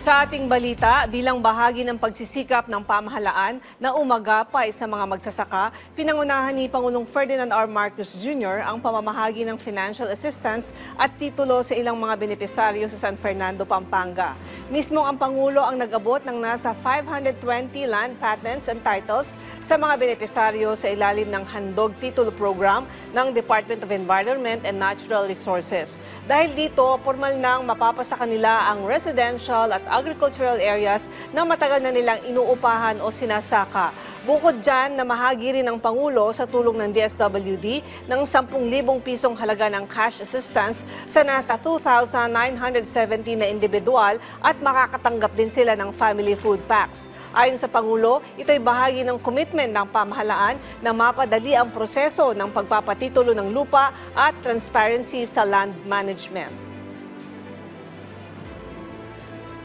Sa ating balita, bilang bahagi ng pagsisikap ng pamahalaan na umagapay sa mga magsasaka, pinangunahan ni Pangulong Ferdinand R. Marcos Jr. ang pamamahagi ng financial assistance at titulo sa ilang mga benepisaryo sa San Fernando, Pampanga. Mismo ang Pangulo ang nag-abot ng nasa 520 land patents and titles sa mga benepisaryo sa ilalim ng Handog Titulo Program ng Department of Environment and Natural Resources. Dahil dito, formal nang mapapasa kanila ang residential at agricultural areas na matagal na nilang inuupahan o sinasaka. Bukod dyan, namahagi rin ng Pangulo sa tulong ng DSWD ng 10,000 pisong halaga ng cash assistance sa nasa 2,970 na individual at makakatanggap din sila ng family food packs. Ayon sa Pangulo, ito'y bahagi ng commitment ng pamahalaan na mapadali ang proseso ng pagpapatitulo ng lupa at transparency sa land management.